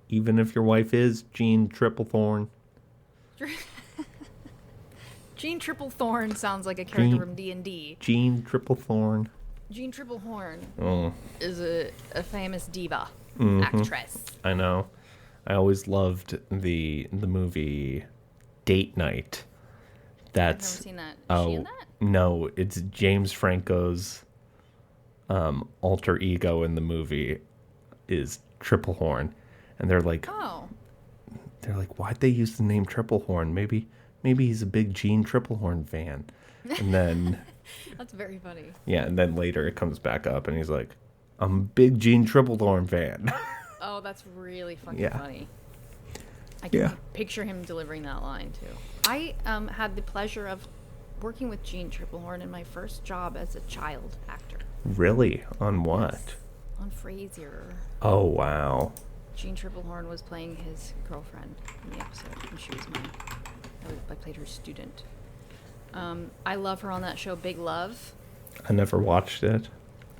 Even if your wife is Jean Triplethorn. Gene Triplethorn sounds like a character Gene- from D&D. Jean Triplethorn. Gene Triplehorn Oh, is a famous diva Mhm. actress. I know. I always loved the movie Date Night. I've That's never seen that. Is she in that? No, it's James Franco's alter ego in the movie is Triplehorn, and they're like, Oh. why'd they use the name Triplehorn? Maybe he's a big Gene Triplehorn fan. And then That's very funny. yeah, and then later it comes back up, and he's like, I'm a big Gene Triplehorn fan. Oh, that's really fucking Yeah. funny. I can Yeah. picture him delivering that line, too. I had the pleasure of working with Gene Triplehorn in my first job as a child actor. Really? On what? Yes. On Frasier. Oh wow. Gene Triplehorn was playing his girlfriend in the episode, and she was mine. I played her student. I love her on that show, Big Love. I never watched it.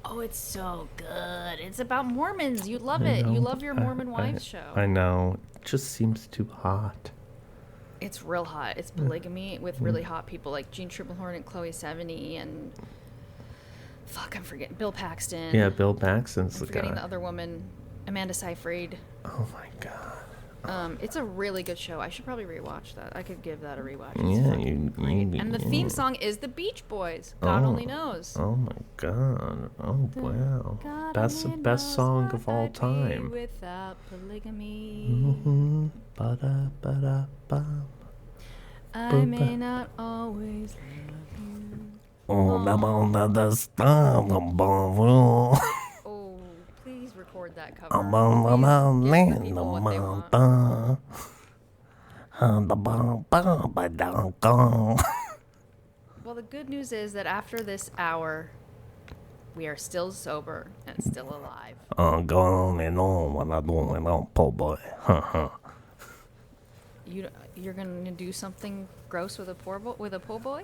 Oh, it's so good. It's about Mormons. You love it. You love your Mormon wives show. I know. It just seems too hot. It's real hot. It's polygamy with really hot people like Jean Triplehorn and Chloe Sevigny and I'm forgetting Bill Paxton. Yeah, Bill Paxton's I'm the guy. forgetting the other woman, Amanda Seyfried. Oh my god. It's a really good show. I should probably rewatch that. I could give that a rewatch. Yeah, And the theme song is the Beach Boys. God only knows. Oh my god. Oh wow. God That's the only best knows song what of all I'd be time. Without polygamy, Ba-da-ba-da-ba. I may not always love you. Oh, I'm on the star. Oh, please record that cover. I'm on the Please give the land. people what they want. Well, the good news is that after this hour, we are still sober and still alive. Go on and on when I do it on po' boy. You're gonna do something gross with a po' boy?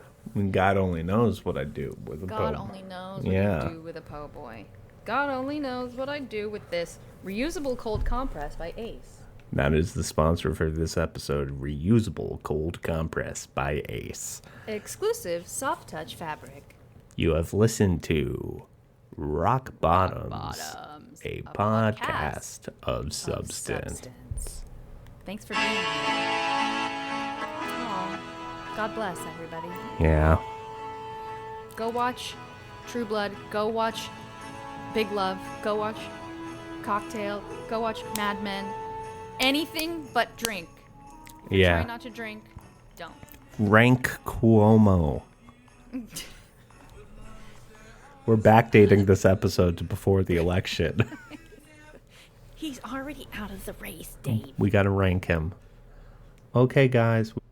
God only knows what I do with a po'. God only knows what you do with a po' boy. God only knows what I do with this reusable cold compress by Ace. That is the sponsor for this episode, Reusable Cold Compress by Ace. Exclusive soft touch fabric. You have listened to Rock Bottoms, a podcast of substance. Thanks for being here. Aw, God bless everybody. Yeah. Go watch True Blood. Go watch Big Love. Go watch Cocktail. Go watch Mad Men. Anything but drink. If you Yeah. try not to drink, don't. Rank Cuomo. We're backdating this episode to before the election. He's already out of the race, Dave. We gotta rank him. Okay, guys.